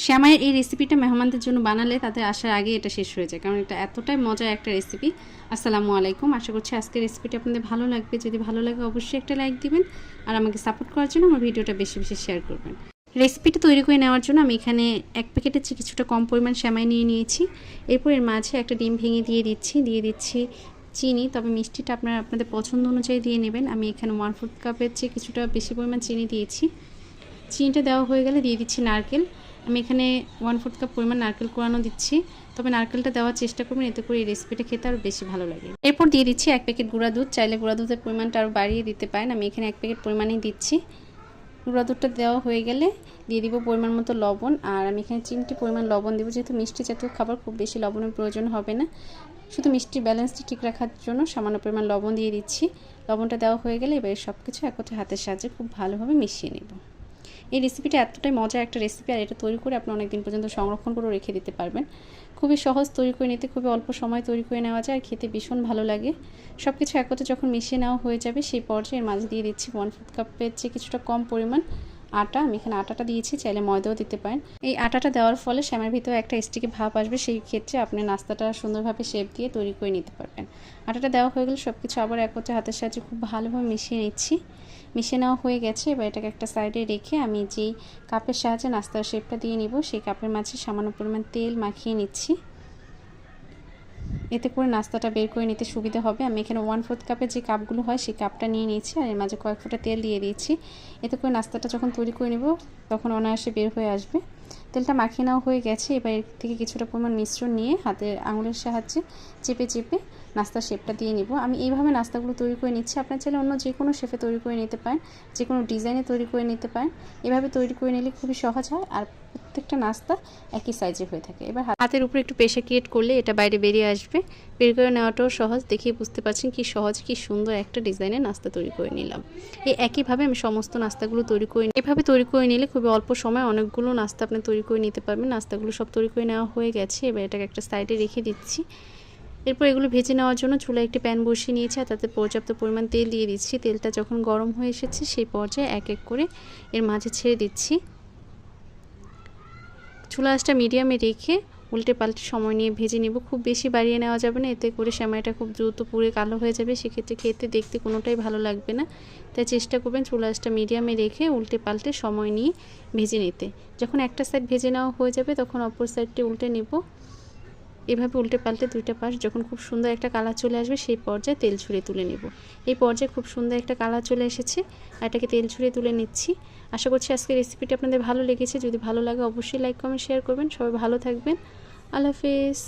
শ্যামাইয়ের এই রেসিপিটা মেহমানদের জন্য বানালে তাদের আসার আগে এটা শেষ হয়ে যায়, কারণ এটা এতটাই মজার একটা রেসিপি। আসসালামু আলাইকুম, আশা করছি আজকের রেসিপিটা আপনাদের ভালো লাগবে। যদি ভালো লাগে অবশ্যই একটা লাইক দিবেন, আর আমাকে সাপোর্ট করার জন্য আমার ভিডিওটা বেশি বেশি শেয়ার করবেন। রেসিপিটা তৈরি করে নেওয়ার জন্য আমি এখানে এক প্যাকেটের চেয়ে কিছুটা কম পরিমাণ শ্যামাই নিয়ে নিয়েছি। এরপর এর মাঝে একটা ডিম ভেঙে দিয়ে দিচ্ছি চিনি, তবে মিষ্টিটা আপনাদের পছন্দ অনুযায়ী দিয়ে নেবেন। আমি এখানে 1/4 কাপের চেয়ে কিছুটা বেশি পরিমাণ চিনি দিয়েছি। চিনিটা দেওয়া হয়ে গেলে দিয়ে দিচ্ছি নারকেল। আমি এখানে 1/4 কাপ পরিমাণ নারকেল কোরানো দিচ্ছি, তবে নারকেলটা দেওয়ার চেষ্টা করবেন, এতে করে এই রেসিপিটা খেতে আরও বেশি ভালো লাগে। এরপর দিয়ে দিচ্ছি 1 প্যাকেট গুঁড়া দুধ। চাইলে গুঁড়া দুধের পরিমাণটা আরও বাড়িয়ে দিতে পারেন, আমি এখানে 1 প্যাকেট পরিমাণেই দিচ্ছি। গুঁড়া দুধটা দেওয়া হয়ে গেলে দিয়ে দিব পরিমাণ মতো লবণ, আর আমি এখানে চিমটি পরিমাণ লবণ দেবো। যেহেতু মিষ্টি জাতীয় খাবার, খুব বেশি লবণের প্রয়োজন হবে না, শুধু মিষ্টির ব্যালেন্সটি ঠিক রাখার জন্য সামান্য পরিমাণ লবণ দিয়ে দিচ্ছি। লবণটা দেওয়া হয়ে গেলে এবার সব কিছু একত্রে হাতের সাহায্যে খুব ভালোভাবে মিশিয়ে নেব। এই রেসিপিটা এতটাই মজার একটা রেসিপি, আর এটা তৈরি করে আপনি অনেক দিন পর্যন্ত সংরক্ষণ করে রেখে দিতে পারবেন। খুবই সহজ তৈরি করে নিতে, খুবই অল্প সময় তৈরি করে নেওয়া যায়, আর খেতে ভীষণ ভালো লাগে। সব কিছু একত্রে যখন মিশিয়ে নেওয়া হয়ে যাবে, সেই পর্যায়ে এর মাঝে দিয়ে দিচ্ছি 1/4 কাপের চেয়ে কিছুটা কম পরিমাণ আটা। আমি এখানে আটাটা দিয়েছি, চাইলে ময়দাও দিতে পারেন। এই আটাটা দেওয়ার ফলে শ্যামের ভিতরে একটা স্টিকি ভাব আসবে, সেই ক্ষেত্রে আপনি নাস্তাটা সুন্দরভাবে শেপ দিয়ে তৈরি করে নিতে পারবেন। আটাটা দেওয়া হয়ে গেলে সব কিছু আবার একত্রে হাতের সাহায্যে খুব ভালোভাবে মিশিয়ে নিচ্ছি। মিশিয়ে নেওয়া হয়ে গেছে, এবার এটাকে একটা সাইডে রেখে আমি যেই কাপের সাহায্যে নাস্তার শেপটা দিয়ে নিব, সেই কাপের মাঝে সামান্য পরিমাণ তেল মাখিয়ে নিচ্ছি, এতে করে নাস্তাটা বের করে নিতে সুবিধা হবে। আমি এখানে 1/4 কাপের যে কাপগুলো হয় সেই কাপটা নিয়ে নিয়েছি, আর এর মাঝে কয়েক ফোঁটা তেল দিয়ে দিয়েছি। এতে করে নাস্তাটা যখন তৈরি করে নেব তখন অনায়াসে বের হয়ে আসবে। তেলটা মাখিয়ে নেওয়া হয়ে গেছে, এবার এর থেকে কিছুটা পরিমাণ মিশ্রণ নিয়ে হাতের আঙুলের সাহায্যে চেপে চেপে নাস্তার শেপটা দিয়ে নিব। আমি এইভাবে নাস্তাগুলো তৈরি করে নিচ্ছি, আপনার চাইলে অন্য যে কোনো শেপে তৈরি করে নিতে পারেন, যে কোনো ডিজাইনে তৈরি করে নিতে পারেন। এভাবে তৈরি করে নিলে খুবই সহজ হয়, আর প্রত্যেকটা নাস্তা একই সাইজে হয়ে থাকে। এবার হাতের উপরে একটু প্রেশার ক্রিয়েট করলে এটা বাইরে বেরিয়ে আসবে। বের করে নেওয়াটাও সহজ, দেখেই বুঝতে পারছেন কি সহজ কি সুন্দর একটা ডিজাইনের নাস্তা তৈরি করে নিলাম। এই একইভাবে আমি সমস্ত নাস্তাগুলো তৈরি করে এভাবে তৈরি করে নিলে খুবই অল্প সময় অনেকগুলো নাস্তা আপনি তৈরি করে নিতে পারবেন। নাস্তাগুলো সব তৈরি করে নেওয়া হয়ে গেছে, এবার এটাকে একটা সাইডে রেখে দিচ্ছি। এরপর এগুলো ভেজে নেওয়ার জন্য চুলায় একটি প্যান বসিয়ে নিয়েছি, আর তাতে পর্যাপ্ত পরিমাণ তেল দিয়ে দিচ্ছি। তেলটা যখন গরম হয়ে এসেছে সেই পর্যায়ে এক এক করে এর মাঝে ছেড়ে দিচ্ছি। চুলা আঁচটা মিডিয়ামে রেখে উল্টে পাল্টে সময় নিয়ে ভেজে নেব। খুব বেশি বাড়িয়ে নেওয়া যাবে না, এতে করে সেমাইটা খুব দ্রুত পুড়ে কালো হয়ে যাবে, সেক্ষেত্রে খেতে দেখতে কোনোটাই ভালো লাগবে না। তাই চেষ্টা করবেন চুলা আঁচটা মিডিয়ামে রেখে উল্টে পাল্টে সময় নিয়ে ভেজে নিতে। যখন একটা সাইড ভেজে নেওয়া হয়ে যাবে তখন অপর সাইডটি উল্টে নেব। এভাবে উল্টে পাল্টে দুইটা পাশ যখন খুব সুন্দর একটা কালার চলে আসবে সেই পর্যায়ে তেল ছড়িয়ে তুলে নেব। এই পর্যায়ে খুব সুন্দর একটা কালার চলে এসেছে, আর এটাকে তেল ছড়িয়ে তুলে নিচ্ছি। আশা করছি আজকের রেসিপিটি আপনাদের ভালো লেগেছে। যদি ভালো লাগে অবশ্যই লাইক কমেন্ট শেয়ার করবেন। সবাই ভালো থাকবেন। আল্লাহ হাফেজ।